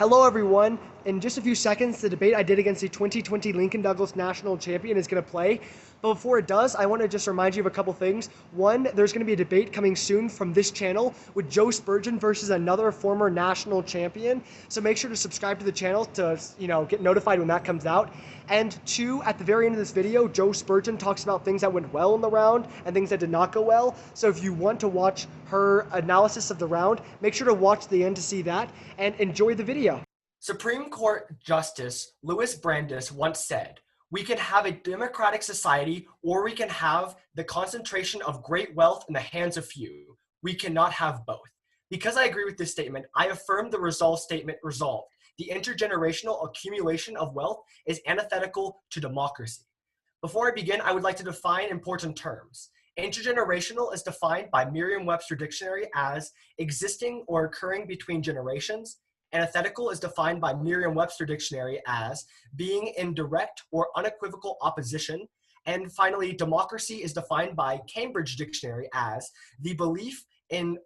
Hello, everyone. In just a few seconds, the debate I did against the 2020 Lincoln Douglas national champion is going to play. But before it does, I want to just remind you of a couple things. One, there's going to be a debate coming soon from this channel with Jo Spurgeon versus another former national champion. So make sure to subscribe to the channel to, get notified when that comes out. And two, at the very end of this video, Jo Spurgeon talks about things that went well in the round and things that did not go well. So if you want to watch her analysis of the round, make sure to watch the end to see that and enjoy the video. Supreme Court Justice Louis Brandeis once said, "We can have a democratic society or we can have the concentration of great wealth in the hands of few. We cannot have both." Because I agree with this statement, I affirm the resolve statement resolved. The intergenerational accumulation of wealth is antithetical to democracy. Before I begin, I would like to define important terms. Intergenerational is defined by Merriam-Webster Dictionary as existing or occurring between generations. Antithetical is defined by Merriam-Webster Dictionary as being in direct or unequivocal opposition. And finally, democracy is defined by Cambridge Dictionary as the belief in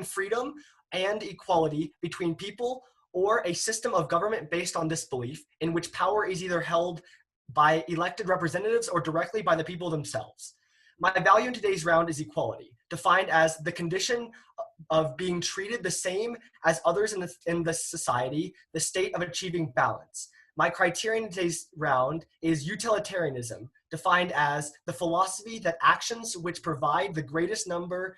freedom and equality between people, or a system of government based on this belief in which power is either held by elected representatives or directly by the people themselves. My value in today's round is equality, defined as the condition of being treated the same as others in the society, the state of achieving balance. My criterion in today's round is utilitarianism, defined as the philosophy that actions which provide the greatest number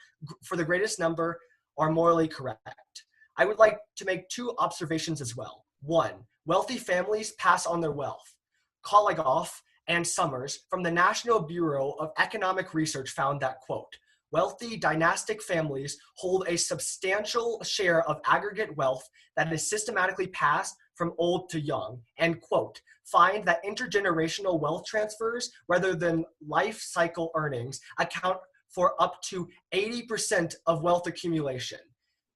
are morally correct. I would like to make two observations as well. One, wealthy families pass on their wealth. Kolligoff and Summers from the National Bureau of Economic Research found that, quote, "Wealthy dynastic families hold a substantial share of aggregate wealth that is systematically passed from old to young," and, quote, "find that intergenerational wealth transfers rather than life cycle earnings account for up to 80% of wealth accumulation,"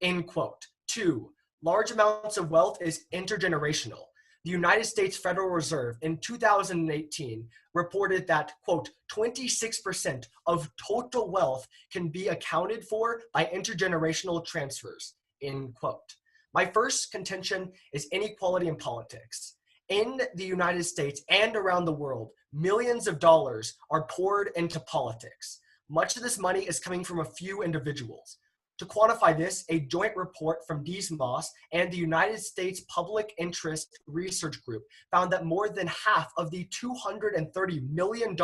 end quote. Two, large amounts of wealth is intergenerational. The United States Federal Reserve in 2018 reported that, quote, 26% of total wealth can be accounted for by intergenerational transfers, end quote. My first contention is inequality in politics. In the United States and around the world, millions of dollars are poured into politics. Much of this money is coming from a few individuals. To quantify this, a joint report from Dees Moss and the United States Public Interest Research Group found that more than half of the $230 million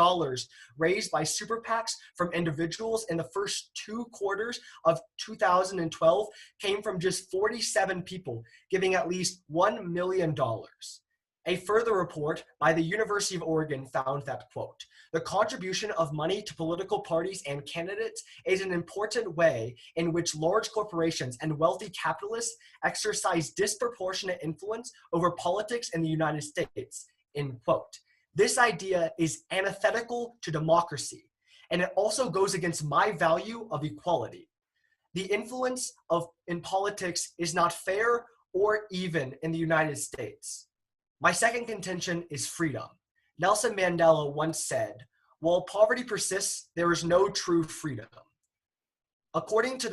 raised by super PACs from individuals in the first 2 quarters of 2012 came from just 47 people giving at least $1 million. A further report by the University of Oregon found that, quote, "The contribution of money to political parties and candidates is an important way in which large corporations and wealthy capitalists exercise disproportionate influence over politics in the United States," end quote. This idea is antithetical to democracy, and it also goes against my value of equality. The influence in politics is not fair or even in the United States. My second contention is freedom. Nelson Mandela once said, "While poverty persists, there is no true freedom." According to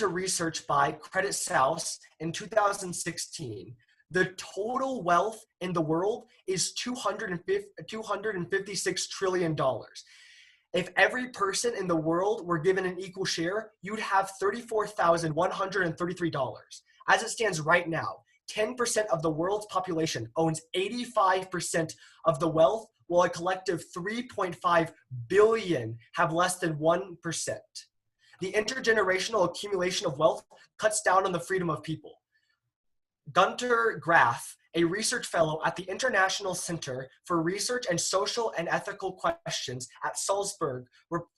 research by Credit Suisse in 2016, the total wealth in the world is $256 trillion. If every person in the world were given an equal share, you'd have $34,133. As it stands right now, 10% of the world's population owns 85% of the wealth, while a collective 3.5 billion have less than 1%. The intergenerational accumulation of wealth cuts down on the freedom of people. Gunter Graff, a research fellow at the International Center for Research and Social and Ethical Questions at Salzburg,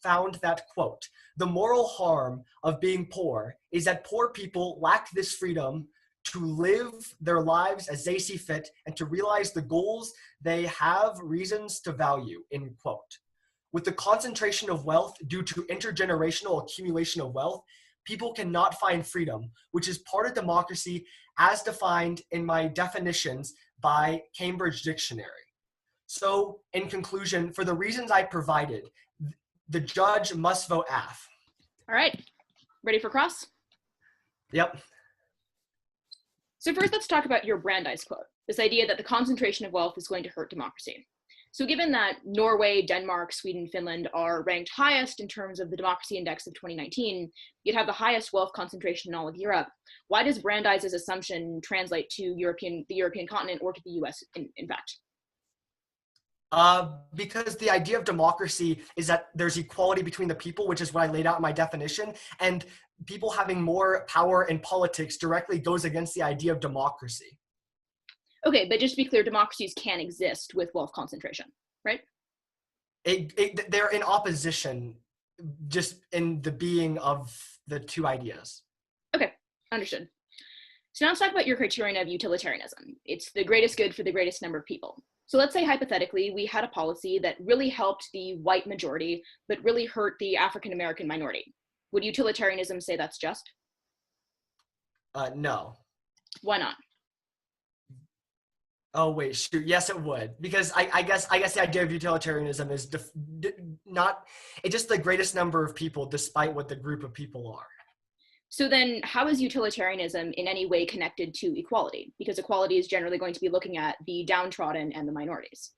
found that, quote, "The moral harm of being poor is that poor people lack this freedom to live their lives as they see fit and to realize the goals they have reasons to value," end quote. With the concentration of wealth due to intergenerational accumulation of wealth, people cannot find freedom, which is part of democracy as defined in my definitions by Cambridge Dictionary. So, in conclusion, for the reasons I provided, the judge must vote AF. All right, ready for cross? Yep. So first, let's talk about your Brandeis quote, this idea that the concentration of wealth is going to hurt democracy. So given that Norway, Denmark, Sweden, Finland are ranked highest in terms of the democracy index of 2019, yet have the highest wealth concentration in all of Europe, why does Brandeis's assumption translate to the European continent or to the US in fact? Because the idea of democracy is that there's equality between the people, which is what I laid out in my definition, and people having more power in politics directly goes against the idea of democracy. Okay, but just to be clear, democracies can exist with wealth concentration, right? They're in opposition, just in the being of the two ideas. Okay, understood. So now let's talk about your criterion of utilitarianism. It's the greatest good for the greatest number of people. So let's say hypothetically, we had a policy that really helped the white majority, but really hurt the African-American minority. Would utilitarianism say that's just? No. Why not? Oh wait, shoot. Yes, it would, because I guess the idea of utilitarianism is it's just the greatest number of people, despite what the group of people are. So then, how is utilitarianism in any way connected to equality? Because equality is generally going to be looking at the downtrodden and the minorities.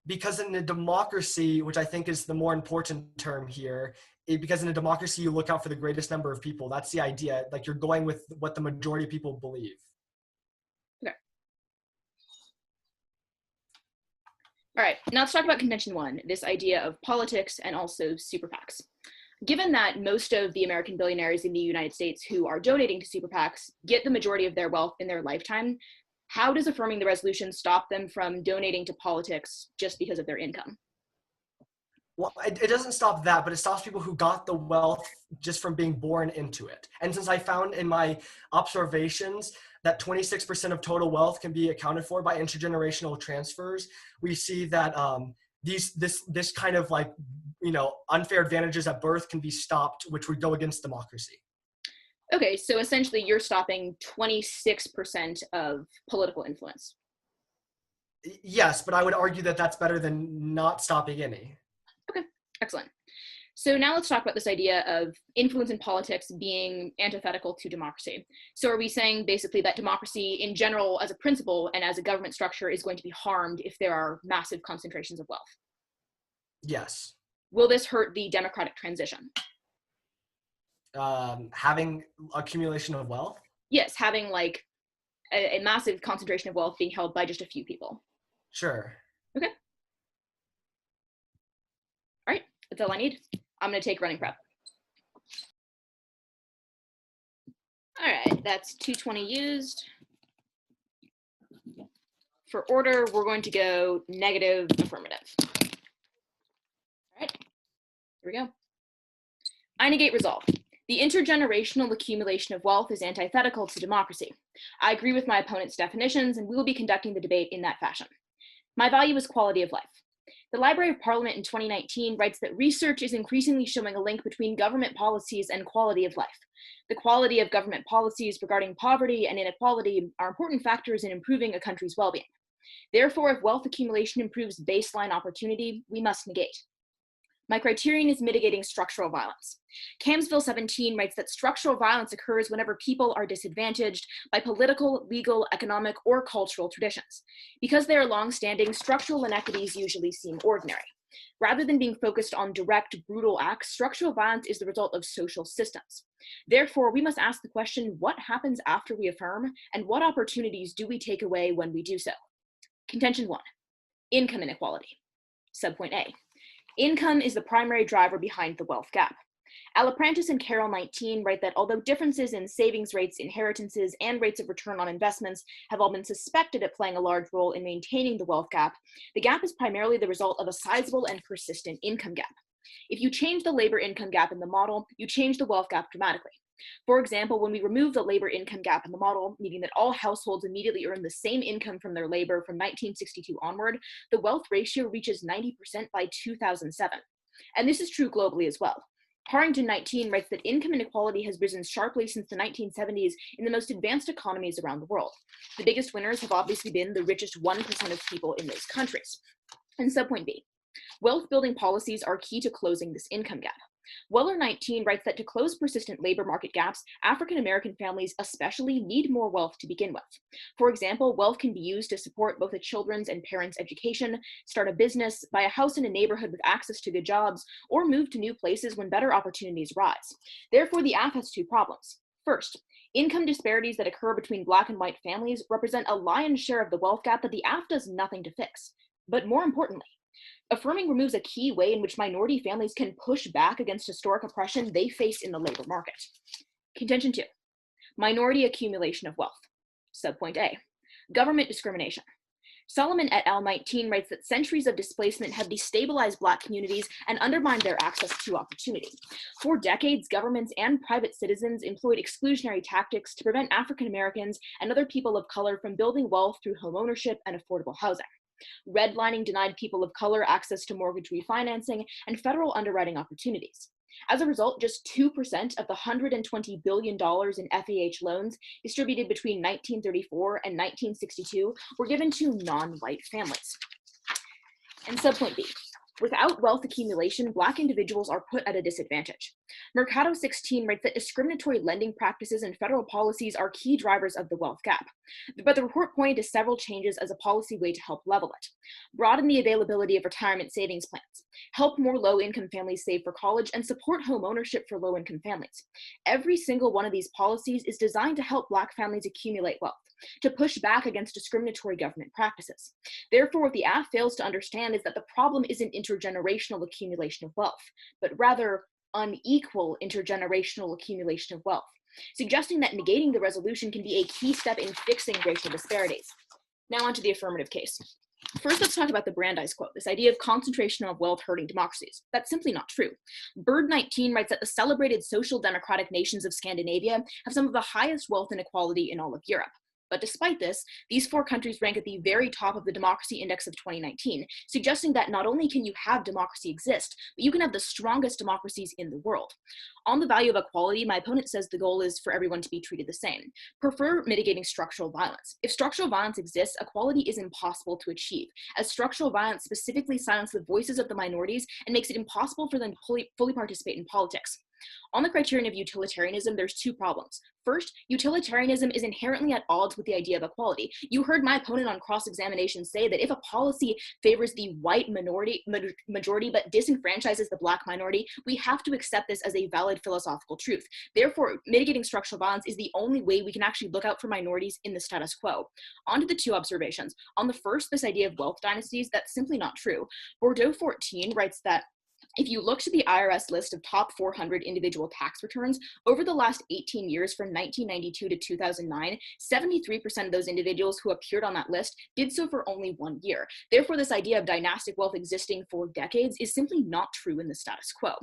Because in a democracy, which I think is the more important term here, because in a democracy you look out for the greatest number of people. That's the idea. Like you're going with what the majority of people believe. All right, now let's talk about contention one, this idea of politics and also super PACs. Given that most of the American billionaires in the United States who are donating to super PACs get the majority of their wealth in their lifetime, how does affirming the resolution stop them from donating to politics just because of their income? Well, it doesn't stop that, but it stops people who got the wealth just from being born into it. And since I found in my observations that 26% of total wealth can be accounted for by intergenerational transfers, we see that this kind of like, unfair advantages at birth can be stopped, which would go against democracy. Okay, so essentially you're stopping 26% of political influence. Yes, but I would argue that that's better than not stopping any. Okay, excellent. So now let's talk about this idea of influence in politics being antithetical to democracy. So are we saying basically that democracy in general as a principle and as a government structure is going to be harmed if there are massive concentrations of wealth? Yes. Will this hurt the democratic transition? Having accumulation of wealth? Yes, having like a massive concentration of wealth being held by just a few people. Sure. Okay. All right, that's all I need. I'm going to take running prep. All right, that's 220 used. For order, we're going to go negative, affirmative. All right, here we go. I negate resolve. The intergenerational accumulation of wealth is antithetical to democracy. I agree with my opponent's definitions, and we will be conducting the debate in that fashion. My value is quality of life. The Library of Parliament in 2019 writes that research is increasingly showing a link between government policies and quality of life. The quality of government policies regarding poverty and inequality are important factors in improving a country's well-being. Therefore, if wealth accumulation improves baseline opportunity, we must negate. My criterion is mitigating structural violence. Camsville 17 writes that structural violence occurs whenever people are disadvantaged by political, legal, economic, or cultural traditions. Because they are long-standing, structural inequities usually seem ordinary. Rather than being focused on direct, brutal acts, structural violence is the result of social systems. Therefore, we must ask the question, what happens after we affirm, and what opportunities do we take away when we do so? Contention 1, income inequality. Subpoint A. Income is the primary driver behind the wealth gap. Alaprantis and Carroll 19 write that although differences in savings rates, inheritances, and rates of return on investments have all been suspected at playing a large role in maintaining the wealth gap, the gap is primarily the result of a sizable and persistent income gap. If you change the labor income gap in the model, you change the wealth gap dramatically. For example, when we remove the labor income gap in the model, meaning that all households immediately earn the same income from their labor from 1962 onward, the wealth ratio reaches 90% by 2007. And this is true globally as well. Harrington 19 writes that income inequality has risen sharply since the 1970s in the most advanced economies around the world. The biggest winners have obviously been the richest 1% of people in those countries. And subpoint B. Wealth building policies are key to closing this income gap. Weller 19 writes that to close persistent labor market gaps, African American families especially need more wealth to begin with. For example, wealth can be used to support both a children's and parents' education, start a business, buy a house in a neighborhood with access to good jobs, or move to new places when better opportunities rise. Therefore, the AF has two problems. First, income disparities that occur between Black and white families represent a lion's share of the wealth gap that the AF does nothing to fix. But more importantly, affirming removes a key way in which minority families can push back against historic oppression they face in the labor market. Contention 2, minority accumulation of wealth. Subpoint A, government discrimination. Solomon et al. 19 writes that centuries of displacement have destabilized Black communities and undermined their access to opportunity. For decades, governments and private citizens employed exclusionary tactics to prevent African Americans and other people of color from building wealth through homeownership and affordable housing. Redlining denied people of color access to mortgage refinancing and federal underwriting opportunities. As a result, just 2% of the $120 billion in FAH loans distributed between 1934 and 1962 were given to non-white families. And subpoint B, without wealth accumulation, Black individuals are put at a disadvantage. Mercado 16 writes that discriminatory lending practices and federal policies are key drivers of the wealth gap. But the report pointed to several changes as a policy way to help level it. Broaden the availability of retirement savings plans, help more low-income families save for college, and support home ownership for low-income families. Every single one of these policies is designed to help Black families accumulate wealth, to push back against discriminatory government practices. Therefore, what the AF fails to understand is that the problem isn't intergenerational accumulation of wealth, but rather unequal intergenerational accumulation of wealth, suggesting that negating the resolution can be a key step in fixing racial disparities. Now onto the affirmative case. First, let's talk about the Brandeis quote, this idea of concentration of wealth hurting democracies. That's simply not true. Bird 19 writes that the celebrated social democratic nations of Scandinavia have some of the highest wealth inequality in all of Europe. But despite this, these 4 countries rank at the very top of the Democracy Index of 2019, suggesting that not only can you have democracy exist, but you can have the strongest democracies in the world. On the value of equality, my opponent says the goal is for everyone to be treated the same. Prefer mitigating structural violence. If structural violence exists, equality is impossible to achieve, as structural violence specifically silences the voices of the minorities and makes it impossible for them to fully participate in politics. On the criterion of utilitarianism, there's 2 problems. First, utilitarianism is inherently at odds with the idea of equality. You heard my opponent on cross-examination say that if a policy favors the white majority but disenfranchises the Black minority, we have to accept this as a valid philosophical truth. Therefore, mitigating structural violence is the only way we can actually look out for minorities in the status quo. On to the 2 observations. On the first, this idea of wealth dynasties, that's simply not true. Bordeaux 14 writes that if you look to the IRS list of top 400 individual tax returns, over the last 18 years from 1992 to 2009, 73% of those individuals who appeared on that list did so for only 1 year. Therefore, this idea of dynastic wealth existing for decades is simply not true in the status quo.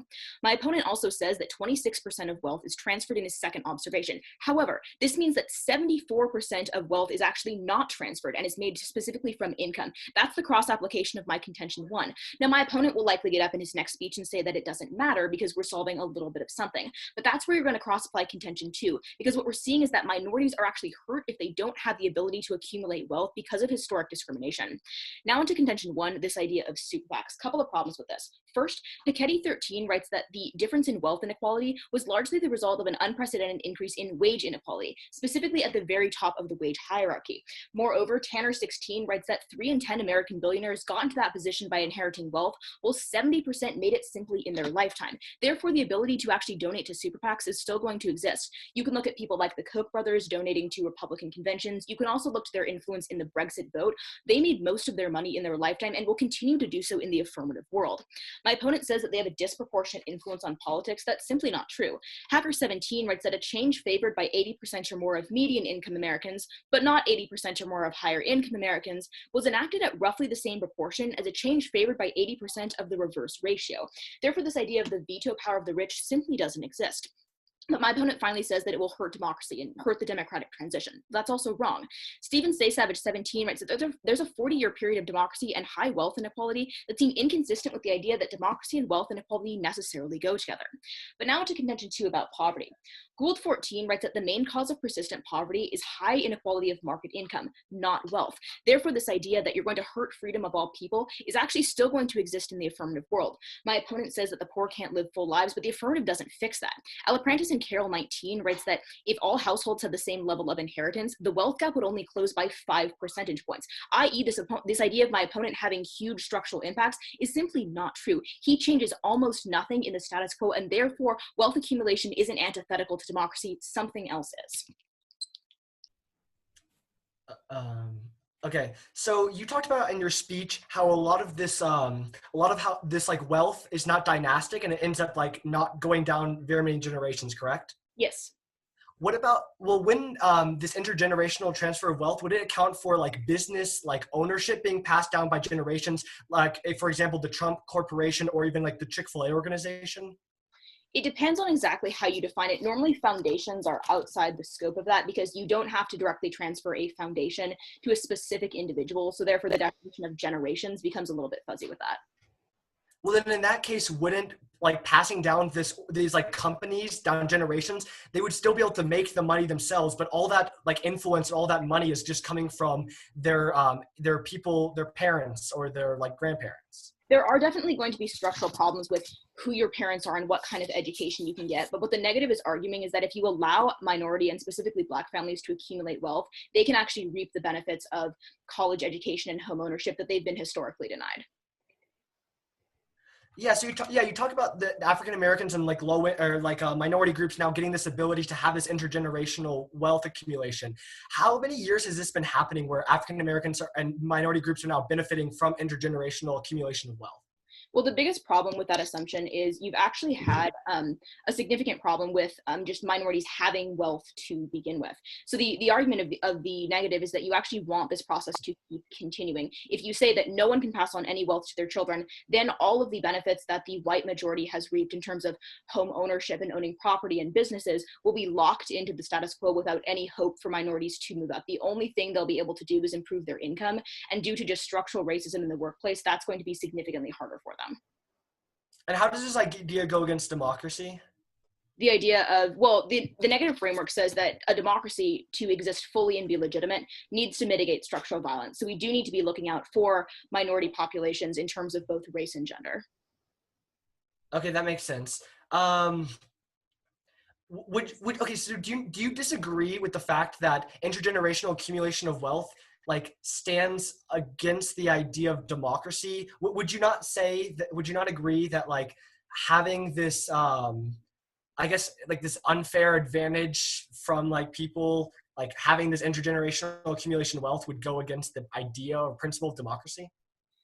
My opponent also says that 26% of wealth is transferred in his second observation. However, this means that 74% of wealth is actually not transferred and is made specifically from income. That's the cross-application of my contention 1. Now, my opponent will likely get up in his next speech and say that it doesn't matter because we're solving a little bit of something. But that's where you're going to cross-apply contention 2, because what we're seeing is that minorities are actually hurt if they don't have the ability to accumulate wealth because of historic discrimination. Now into contention 1, this idea of super PACs. Couple of problems with this. First, Piketty 13 writes that the difference in wealth inequality was largely the result of an unprecedented increase in wage inequality, specifically at the very top of the wage hierarchy. Moreover, Tanner 16 writes that 3 in 10 American billionaires got into that position by inheriting wealth, while 70% made it simply in their lifetime. Therefore, the ability to actually donate to super PACs is still going to exist. You can look at people like the Koch brothers donating to Republican conventions. You can also look to their influence in the Brexit vote. They made most of their money in their lifetime and will continue to do so in the affirmative world. My opponent says that they have a disproportionate influence on politics. That's simply not true. Hacker 17 writes that a change favored by 80% or more of median income Americans, but not 80% or more of higher income Americans, was enacted at roughly the same proportion as a change favored by 80% of the reverse ratio. Therefore, this idea of the veto power of the rich simply doesn't exist. But my opponent finally says that it will hurt democracy and hurt the democratic transition. That's also wrong. Stephen Savage 17 writes that there's a 40-year period of democracy and high wealth inequality that seem inconsistent with the idea that democracy and wealth inequality necessarily go together. But now to contention 2 about poverty. Gould 14 writes that the main cause of persistent poverty is high inequality of market income, not wealth. Therefore, this idea that you're going to hurt freedom of all people is actually still going to exist in the affirmative world. My opponent says that the poor can't live full lives, but the affirmative doesn't fix that. Alaprantis and Carroll 19 writes that if all households had the same level of inheritance, the wealth gap would only close by 5 percentage points, i.e. this idea of my opponent having huge structural impacts is simply not true. He changes almost nothing in the status quo, and therefore wealth accumulation isn't antithetical to democracy, something else is. Okay, so you talked about in your speech how a lot of how this like wealth is not dynastic and it ends up like not going down very many generations, correct? Yes. What about, well, when this intergenerational transfer of wealth, would it account for like business, like ownership being passed down by generations, like if, for example, the Trump Corporation or even like the Chick-fil-A organization? It depends on exactly how you define it. Normally foundations are outside the scope of that because you don't have to directly transfer a foundation to a specific individual. So therefore the definition of generations becomes a little bit fuzzy with that. Well, then in that case, wouldn't like passing down these like companies down generations, they would still be able to make the money themselves, but all that like influence, all that money is just coming from their people, their parents or their like grandparents. There are definitely going to be structural problems with who your parents are and what kind of education you can get. But what the negative is arguing is that if you allow minority and specifically Black families to accumulate wealth, they can actually reap the benefits of college education and home ownership that they've been historically denied. Yeah, so you talk about the African Americans and like minority groups now getting this ability to have this intergenerational wealth accumulation. How many years has this been happening where African Americans and minority groups are now benefiting from intergenerational accumulation of wealth? Well, the biggest problem with that assumption is you've actually had a significant problem with just minorities having wealth to begin with. So the argument of the negative is that you actually want this process to keep continuing. If you say that no one can pass on any wealth to their children, then all of the benefits that the white majority has reaped in terms of home ownership and owning property and businesses will be locked into the status quo without any hope for minorities to move up. The only thing they'll be able to do is improve their income, and due to just structural racism in the workplace, that's going to be significantly harder for them. And how does this idea go against democracy? The idea of, well, the negative framework says that a democracy to exist fully and be legitimate needs to mitigate structural violence. So we do need to be looking out for minority populations in terms of both race and gender. Okay, that makes sense. Okay, so do you disagree with the fact that intergenerational accumulation of wealth like stands against the idea of democracy? Would you not say that, would you not agree that like having this I guess like this unfair advantage from like people like having this intergenerational accumulation of wealth would go against the idea or principle of democracy?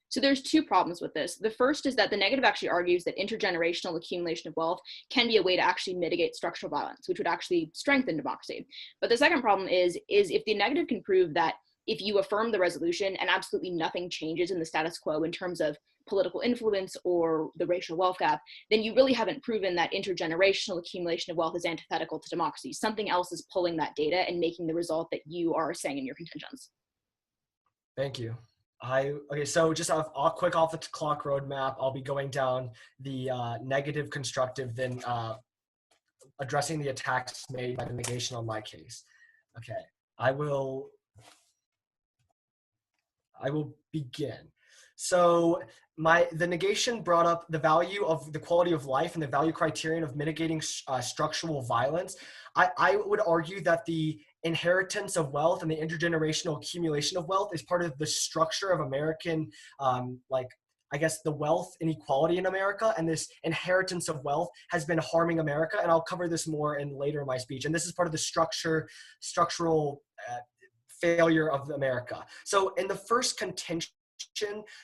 So there's two problems with this. The first is that the negative actually argues that intergenerational accumulation of wealth can be a way to actually mitigate structural violence, which would actually strengthen democracy. But the second problem is if the negative can prove that if you affirm the resolution and absolutely nothing changes in the status quo in terms of political influence or the racial wealth gap, then you really haven't proven that intergenerational accumulation of wealth is antithetical to democracy. Something else is pulling that data and making the result that you are saying in your contentions. Thank you. Okay, so just quick off the clock roadmap, I'll be going down the negative, constructive, then addressing the attacks made by the negation on my case. Okay, I will begin. So the negation brought up the value of the quality of life and the value criterion of mitigating structural violence. I would argue that the inheritance of wealth and the intergenerational accumulation of wealth is part of the structure of American, I guess, the wealth inequality in America, and this inheritance of wealth has been harming America. And I'll cover this more later in my speech. And this is part of the structural failure of America. So in the first contention,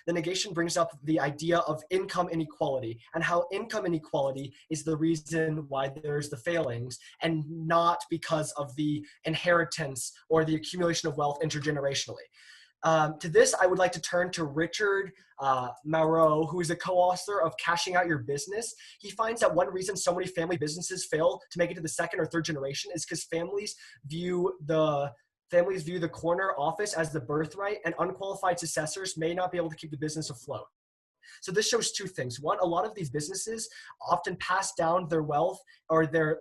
the negation brings up the idea of income inequality and how income inequality is the reason why there's the failings and not because of the inheritance or the accumulation of wealth intergenerationally. To this, I would like to turn to Richard Moreau, who is a co-author of Cashing Out Your Business. He finds that one reason so many family businesses fail to make it to the second or third generation is because families view the corner office as the birthright, and unqualified successors may not be able to keep the business afloat. So this shows two things. One, a lot of these businesses often pass down their wealth or their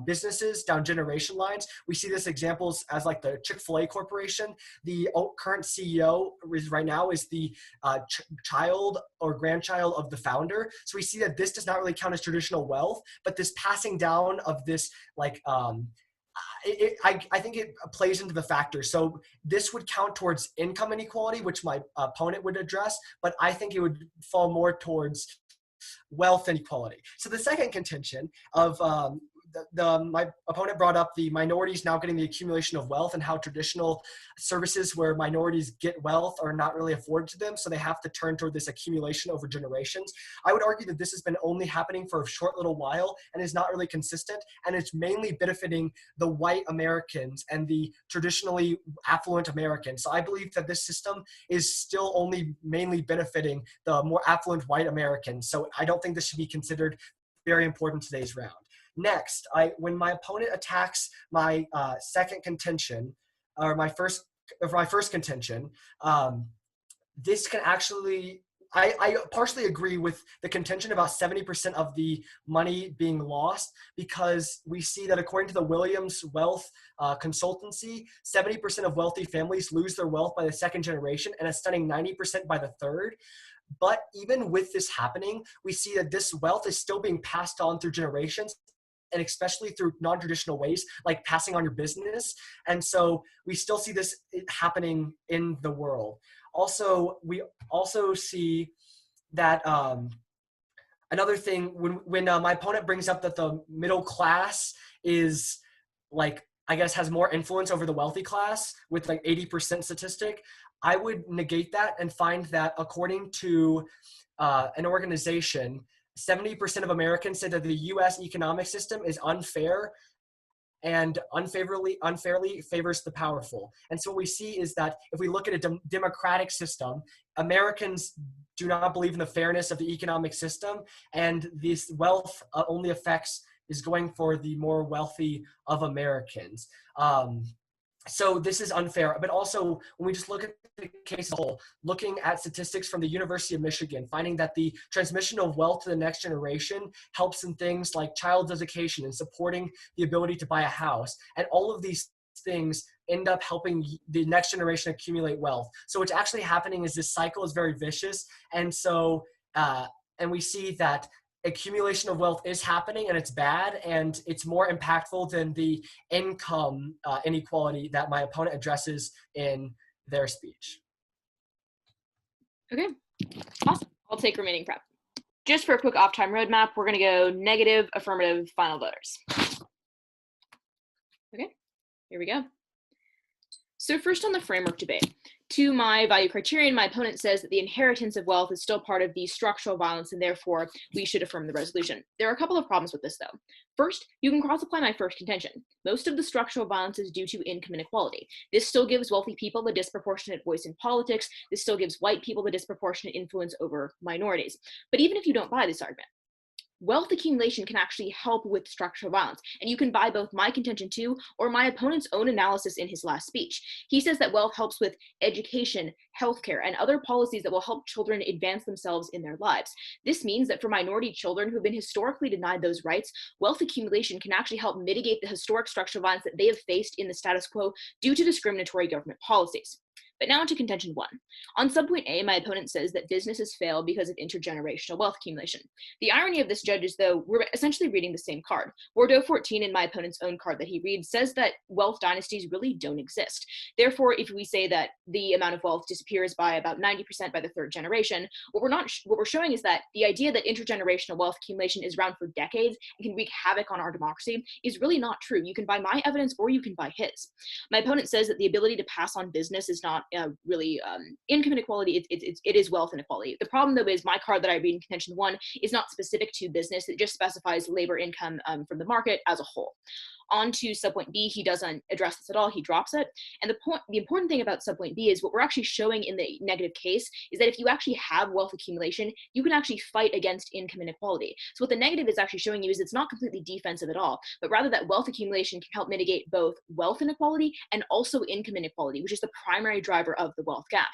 businesses down generation lines. We see this examples as like the Chick-fil-A Corporation. The current CEO right now is the child or grandchild of the founder. So we see that this does not really count as traditional wealth, but this passing down of this like I think it plays into the factors. So this would count towards income inequality, which my opponent would address, but I think it would fall more towards wealth inequality. So the second contention of my opponent brought up the minorities now getting the accumulation of wealth and how traditional services where minorities get wealth are not really afforded to them, so they have to turn toward this accumulation over generations. I would argue that this has been only happening for a short little while and is not really consistent, and it's mainly benefiting the white Americans and the traditionally affluent Americans. So I believe that this system is still only mainly benefiting the more affluent white Americans. So I don't think this should be considered very important in today's round. Next, when my opponent attacks my second contention, or my first contention, this can actually, I partially agree with the contention about 70% of the money being lost, because we see that according to the Williams Wealth Consultancy, 70% of wealthy families lose their wealth by the second generation and a stunning 90% by the third. But even with this happening, we see that this wealth is still being passed on through generations, and especially through non-traditional ways, like passing on your business. And so we still see this happening in the world. Also, we also see that another thing, when my opponent brings up that the middle class is like, I guess, has more influence over the wealthy class with like 80% statistic, I would negate that and find that according to an organization, 70% of Americans say that the U.S. economic system is unfair and unfairly favors the powerful. And so what we see is that if we look at a democratic system, Americans do not believe in the fairness of the economic system, and this wealth only is going for the more wealthy of Americans. So this is unfair. But also, when we just look at the case as a whole, looking at statistics from the University of Michigan, finding that the transmission of wealth to the next generation helps in things like child education and supporting the ability to buy a house. And all of these things end up helping the next generation accumulate wealth. So what's actually happening is this cycle is very vicious. And so, and we see that accumulation of wealth is happening, and it's bad, and it's more impactful than the income inequality that my opponent addresses in their speech. Okay, awesome. I'll take remaining prep. Just for a quick off-time roadmap, we're going to go negative, affirmative, final voters. Okay, here we go. So first on the framework debate. To my value criterion, my opponent says that the inheritance of wealth is still part of the structural violence, and therefore we should affirm the resolution. There are a couple of problems with this, though. First, you can cross-apply my first contention. Most of the structural violence is due to income inequality. This still gives wealthy people the disproportionate voice in politics. This still gives white people the disproportionate influence over minorities. But even if you don't buy this argument, wealth accumulation can actually help with structural violence. And you can buy both my contention too, or my opponent's own analysis in his last speech. He says that wealth helps with education, healthcare, and other policies that will help children advance themselves in their lives. This means that for minority children who've been historically denied those rights, wealth accumulation can actually help mitigate the historic structural violence that they have faced in the status quo due to discriminatory government policies. But now into contention one. On subpoint A, my opponent says that businesses fail because of intergenerational wealth accumulation. The irony of this, judges, though, we're essentially reading the same card. Bordeaux 14 in my opponent's own card that he reads says that wealth dynasties really don't exist. Therefore, if we say that the amount of wealth disappears by about 90% by the third generation, what we're showing is that the idea that intergenerational wealth accumulation is around for decades and can wreak havoc on our democracy is really not true. You can buy my evidence or you can buy his. My opponent says that the ability to pass on business is not really income inequality. It is wealth inequality. The problem, though, is my card that I read in contention 1 is not specific to business. It just specifies labor income from the market as a whole. On to subpoint B, he doesn't address this at all. He drops it. And the important thing about subpoint B is what we're actually showing in the negative case is that if you actually have wealth accumulation, you can actually fight against income inequality. So what the negative is actually showing you is it's not completely defensive at all, but rather that wealth accumulation can help mitigate both wealth inequality and also income inequality, which is the primary driver of the wealth gap.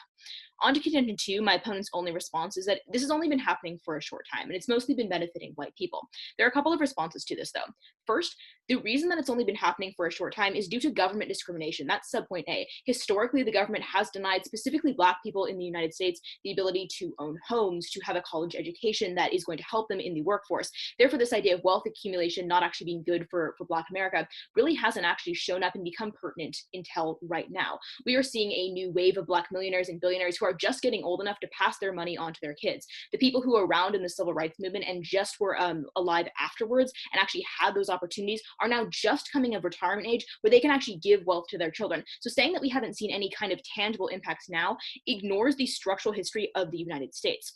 On to contention 2, my opponent's only response is that this has only been happening for a short time, and it's mostly been benefiting white people. There are a couple of responses to this, though. First, the reason that it's only been happening for a short time is due to government discrimination. That's subpoint A. Historically, the government has denied specifically Black people in the United States the ability to own homes, to have a college education that is going to help them in the workforce. Therefore, this idea of wealth accumulation not actually being good for Black America really hasn't actually shown up and become pertinent until right now. We are seeing a new wave of Black millionaires and billionaires who are just getting old enough to pass their money on to their kids. The people who were around in the civil rights movement and just were alive afterwards and actually had those opportunities are now just coming of retirement age where they can actually give wealth to their children. So saying that we haven't seen any kind of tangible impacts now ignores the structural history of the United States.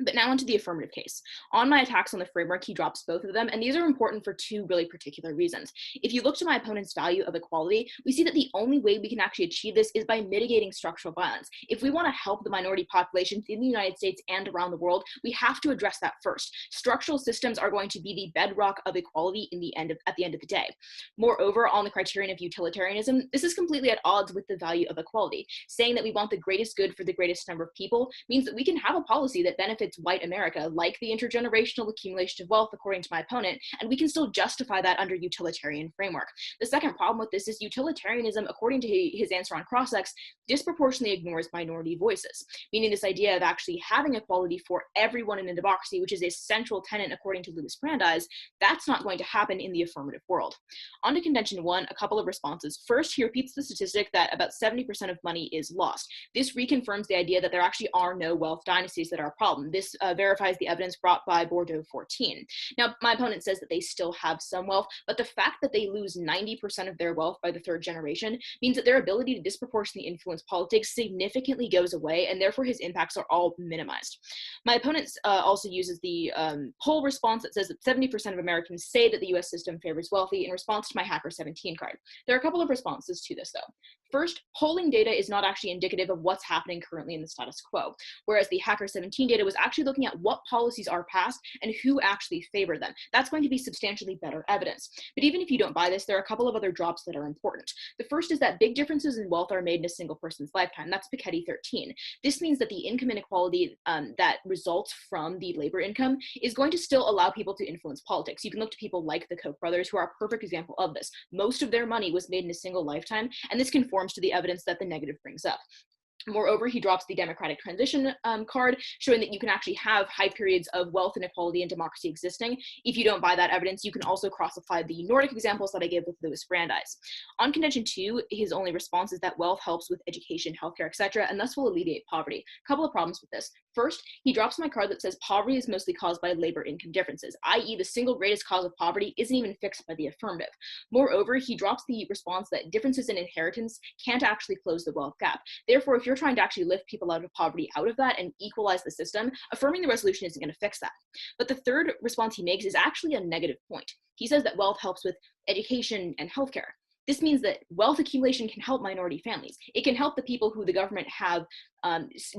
But now onto the affirmative case. On my attacks on the framework, he drops both of them, and these are important for two really particular reasons. If you look to my opponent's value of equality, we see that the only way we can actually achieve this is by mitigating structural violence. If we want to help the minority populations in the United States and around the world, we have to address that first. Structural systems are going to be the bedrock of equality at the end of the day. Moreover, on the criterion of utilitarianism, this is completely at odds with the value of equality. Saying that we want the greatest good for the greatest number of people means that we can have a policy that benefits white America, like the intergenerational accumulation of wealth, according to my opponent, and we can still justify that under utilitarian framework. The second problem with this is utilitarianism, according to his answer on cross-ex, disproportionately ignores minority voices, meaning this idea of actually having equality for everyone in a democracy, which is a central tenet according to Louis Brandeis, that's not going to happen in the affirmative world. On to contention 1, a couple of responses. First, he repeats the statistic that about 70% of money is lost. This reconfirms the idea that there actually are no wealth dynasties that are a problem. This verifies the evidence brought by Bordeaux 14. Now, my opponent says that they still have some wealth, but the fact that they lose 90% of their wealth by the third generation means that their ability to disproportionately influence politics significantly goes away, and therefore his impacts are all minimized. My opponent also uses the poll response that says that 70% of Americans say that the US system favors wealthy in response to my Hacker 17 card. There are a couple of responses to this, though. First, polling data is not actually indicative of what's happening currently in the status quo, whereas the Hacker 17 data was actually looking at what policies are passed and who actually favor them. That's going to be substantially better evidence. But even if you don't buy this, there are a couple of other drops that are important. The first is that big differences in wealth are made in a single person's lifetime. That's Piketty 13. This means that the income inequality that results from the labor income is going to still allow people to influence politics. You can look to people like the Koch brothers, who are a perfect example of this. Most of their money was made in a single lifetime, and this conforms to the evidence that the negative brings up. Moreover, he drops the democratic transition card, showing that you can actually have high periods of wealth inequality and democracy existing. If you don't buy that evidence, you can also cross-apply the Nordic examples that I gave with Louis Brandeis. On contention 2, his only response is that wealth helps with education, healthcare, etc., and thus will alleviate poverty. A couple of problems with this. First, he drops my card that says poverty is mostly caused by labor income differences, i.e. the single greatest cause of poverty isn't even fixed by the affirmative. Moreover, he drops the response that differences in inheritance can't actually close the wealth gap. Therefore, if you're trying to actually lift people out of poverty out of that and equalize the system, affirming the resolution isn't going to fix that. But the third response he makes is actually a negative point. He says that wealth helps with education and healthcare. This means that wealth accumulation can help minority families. It can help the people who the government have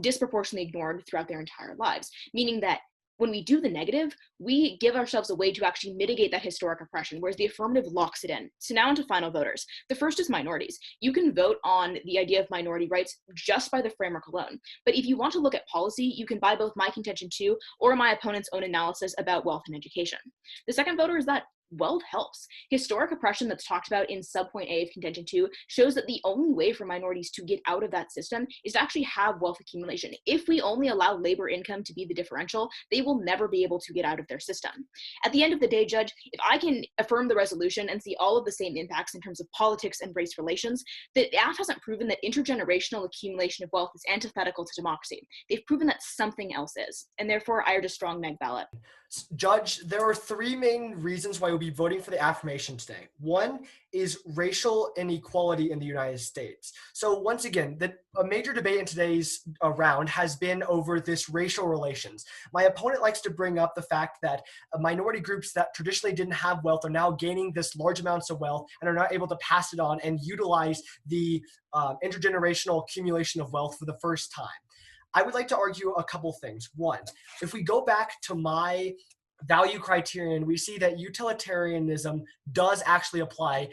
disproportionately ignored throughout their entire lives, meaning that when we do the negative, we give ourselves a way to actually mitigate that historic oppression, whereas the affirmative locks it in. So now onto final voters. The first is minorities. You can vote on the idea of minority rights just by the framework alone. But if you want to look at policy, you can buy both my contention 2 or my opponent's own analysis about wealth and education. The second voter is that wealth helps. Historic oppression that's talked about in subpoint A of contention 2 shows that the only way for minorities to get out of that system is to actually have wealth accumulation. If we only allow labor income to be the differential, they will never be able to get out of their system. At the end of the day, Judge, if I can affirm the resolution and see all of the same impacts in terms of politics and race relations, the AF hasn't proven that intergenerational accumulation of wealth is antithetical to democracy. They've proven that something else is, and therefore I urge a strong neg ballot. Judge, there are three main reasons why we'll be voting for the affirmation today. One is racial inequality in the United States. So once again, a major debate in today's round has been over this racial relations. My opponent likes to bring up the fact that minority groups that traditionally didn't have wealth are now gaining this large amounts of wealth and are not able to pass it on and utilize the intergenerational accumulation of wealth for the first time. I would like to argue a couple things. One, if we go back to my value criterion, we see that utilitarianism does actually apply,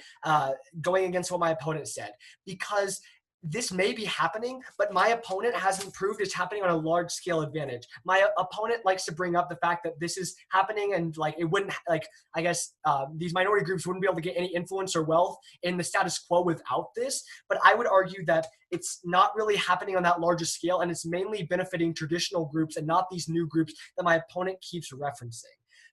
going against what my opponent said, because this may be happening, but my opponent hasn't proved it's happening on a large scale advantage. My opponent likes to bring up the fact that this is happening and like it wouldn't, like, I guess these minority groups wouldn't be able to get any influence or wealth in the status quo without this. But I would argue that it's not really happening on that larger scale, and it's mainly benefiting traditional groups and not these new groups that my opponent keeps referencing.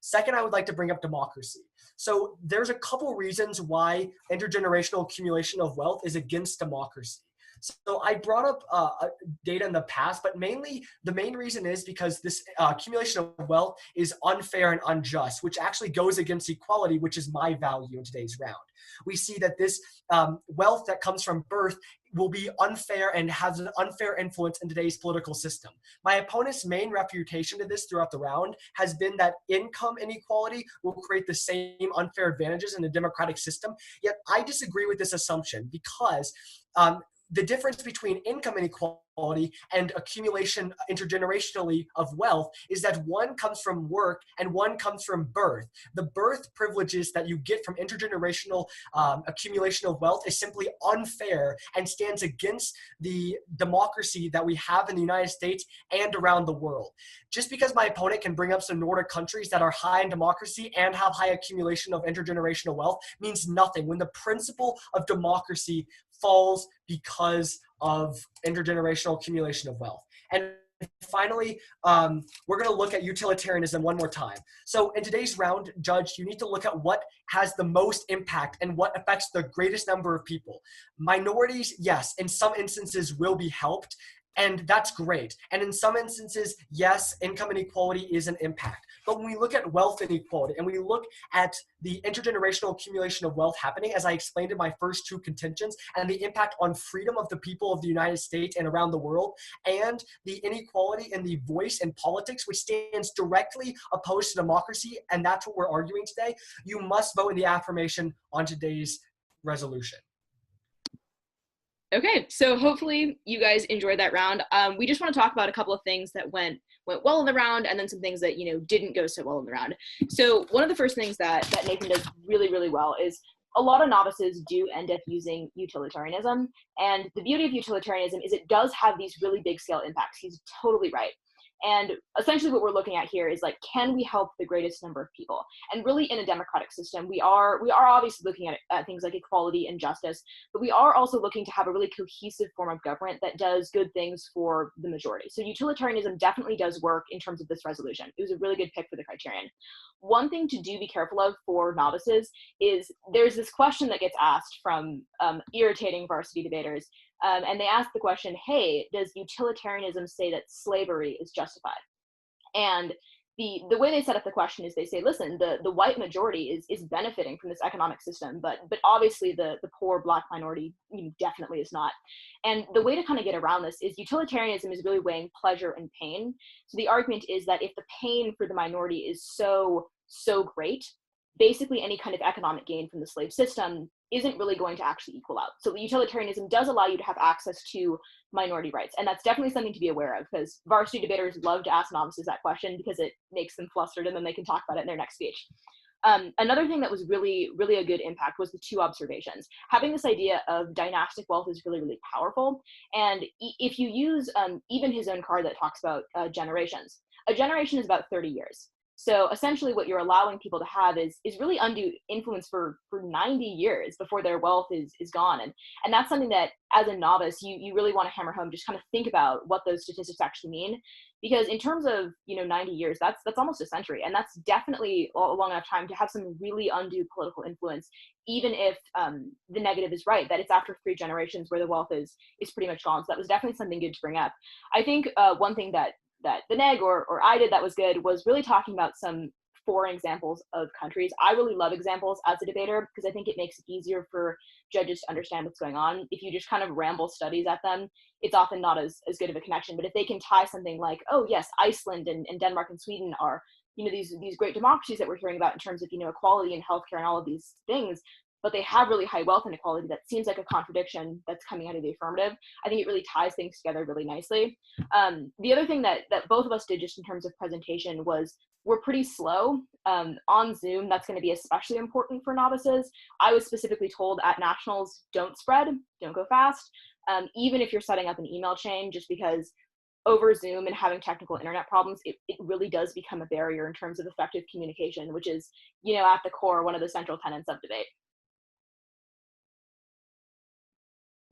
Second, I would like to bring up democracy. So there's a couple reasons why intergenerational accumulation of wealth is against democracy. So I brought up data in the past, but mainly the main reason is because this accumulation of wealth is unfair and unjust, which actually goes against equality, which is my value in today's round. We see that this wealth that comes from birth will be unfair and has an unfair influence in today's political system. My opponent's main refutation to this throughout the round has been that income inequality will create the same unfair advantages in the democratic system. Yet I disagree with this assumption because the difference between income inequality and accumulation intergenerationally of wealth is that one comes from work and one comes from birth. The birth privileges that you get from intergenerational accumulation of wealth is simply unfair and stands against the democracy that we have in the United States and around the world. Just because my opponent can bring up some Nordic countries that are high in democracy and have high accumulation of intergenerational wealth means nothing when the principle of democracy falls because of intergenerational accumulation of wealth. And finally, we're going to look at utilitarianism one more time. So in today's round, Judge, you need to look at what has the most impact and what affects the greatest number of people. Minorities, yes, in some instances will be helped, and that's great. And in some instances, yes, income inequality is an impact. But when we look at wealth inequality and we look at the intergenerational accumulation of wealth happening, as I explained in my first two contentions, and the impact on freedom of the people of the United States and around the world, and the inequality in the voice in politics, which stands directly opposed to democracy, and that's what we're arguing today, you must vote in the affirmation on today's resolution. Okay, so hopefully you guys enjoyed that round. We just want to talk about a couple of things that went well in the round, and then some things that didn't go so well in the round. So one of the first things that Nathan does really, really well is a lot of novices do end up using utilitarianism, and the beauty of utilitarianism is it does have these really big scale impacts. He's totally right. And essentially what we're looking at here is like, can we help the greatest number of people? And really in a democratic system, we are obviously looking at things like equality and justice, but we are also looking to have a really cohesive form of government that does good things for the majority. So utilitarianism definitely does work in terms of this resolution. It was a really good pick for the criterion. One thing to be careful of for novices is there's this question that gets asked from irritating varsity debaters. And they ask the question, hey, does utilitarianism say that slavery is justified? And the way they set up the question is they say, listen, the white majority is benefiting from this economic system, but obviously the poor Black minority definitely is not. And the way to kind of get around this is utilitarianism is really weighing pleasure and pain. So the argument is that if the pain for the minority is so great, basically any kind of economic gain from the slave system isn't really going to actually equal out. So utilitarianism does allow you to have access to minority rights. And that's definitely something to be aware of, because varsity debaters love to ask novices that question because it makes them flustered and then they can talk about it in their next speech. Another thing that was really, really a good impact was the two observations. Having this idea of dynastic wealth is really, really powerful. And if you use even his own card that talks about generations, a generation is about 30 years. So essentially what you're allowing people to have is really undue influence for 90 years before their wealth is gone. And that's something that as a novice, you really want to hammer home, just kind of think about what those statistics actually mean. Because in terms of 90 years, that's almost a century. And that's definitely a long enough time to have some really undue political influence, even if the negative is right, that it's after 3 generations where the wealth is pretty much gone. So that was definitely something good to bring up. I think one thing that the neg or I did that was good was really talking about some foreign examples of countries. I really love examples as a debater because I think it makes it easier for judges to understand what's going on. If you just kind of ramble studies at them, it's often not as good of a connection. But if they can tie something like, oh yes, Iceland and Denmark and Sweden are, these great democracies that we're hearing about in terms of, equality and healthcare and all of these things, but they have really high wealth inequality, that seems like a contradiction that's coming out of the affirmative. I think it really ties things together really nicely. The other thing that both of us did just in terms of presentation was we're pretty slow. On Zoom, that's going to be especially important for novices. I was specifically told at nationals, don't spread, don't go fast, even if you're setting up an email chain, just because over Zoom and having technical internet problems, it really does become a barrier in terms of effective communication, which is, at the core, one of the central tenets of debate.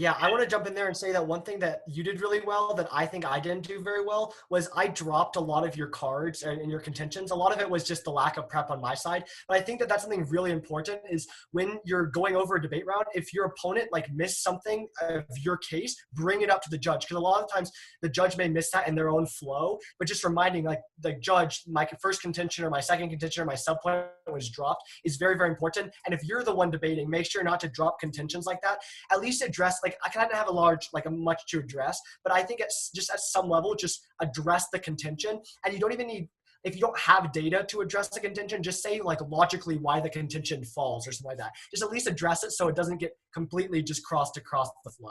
Yeah, I want to jump in there and say that one thing that you did really well that I think I didn't do very well was I dropped a lot of your cards and your contentions. A lot of it was just the lack of prep on my side. But I think that that's something really important is when you're going over a debate round, if your opponent missed something of your case, bring it up to the judge. Because a lot of times the judge may miss that in their own flow, but just reminding the judge, my first contention or my second contention or my sub point was dropped is very, very important. And if you're the one debating, make sure not to drop contentions like that. At least address, I kind of have a much to address, but I think it's just at some level, just address the contention. And you don't even need, if you don't have data to address the contention, just say logically why the contention falls or something like that. Just at least address it so it doesn't get completely just crossed across the flow.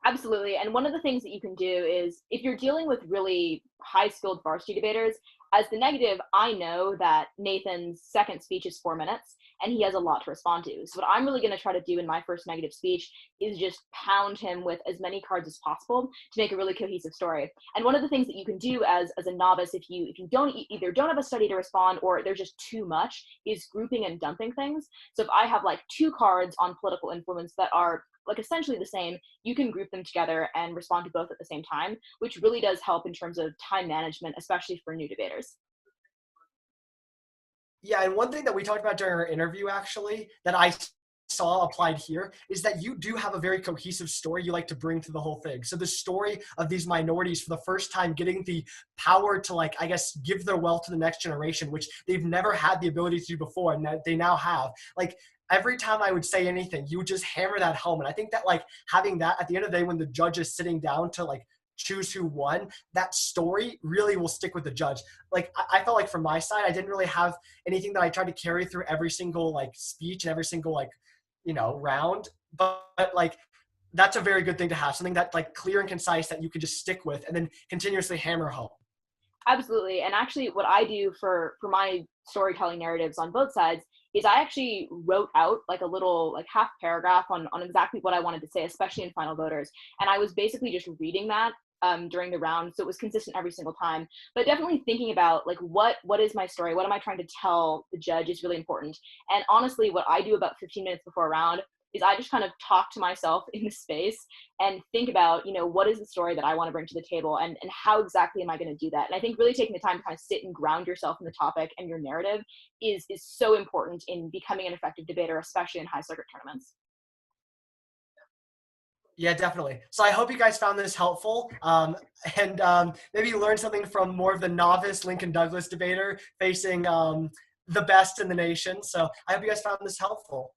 Absolutely. And one of the things that you can do is if you're dealing with really high-skilled varsity debaters, as the negative, I know that Nathan's second speech is 4 minutes and he has a lot to respond to. So what I'm really going to try to do in my first negative speech is just pound him with as many cards as possible to make a really cohesive story. And one of the things that you can do as a novice, if you either don't have a study to respond or there's just too much, is grouping and dumping things. So if I have 2 cards on political influence that are essentially the same, you can group them together and respond to both at the same time, which really does help in terms of time management, especially for new debaters. Yeah, and one thing that we talked about during our interview actually that I saw applied here is that you do have a very cohesive story you like to bring to the whole thing. So the story of these minorities for the first time getting the power to give their wealth to the next generation, which they've never had the ability to do before, and that they now have. Every time I would say anything, you would just hammer that home. And I think that having that at the end of the day, when the judge is sitting down to choose who won, that story really will stick with the judge. I felt from my side, I didn't really have anything that I tried to carry through every single speech and every single round. But that's a very good thing to have, something that clear and concise that you could just stick with and then continuously hammer home. Absolutely. And actually what I do for my storytelling narratives on both sides is I actually wrote out a little half paragraph on exactly what I wanted to say, especially in final voters. And I was basically just reading that during the round. So it was consistent every single time, but definitely thinking about what is my story? What am I trying to tell the judge is really important. And honestly, what I do about 15 minutes before a round is I just kind of talk to myself in the space and think about, what is the story that I want to bring to the table and how exactly am I going to do that? And I think really taking the time to kind of sit and ground yourself in the topic and your narrative is so important in becoming an effective debater, especially in high circuit tournaments. Yeah, definitely. So I hope you guys found this helpful and maybe you learned something from more of the novice Lincoln Douglas debater facing the best in the nation. So I hope you guys found this helpful.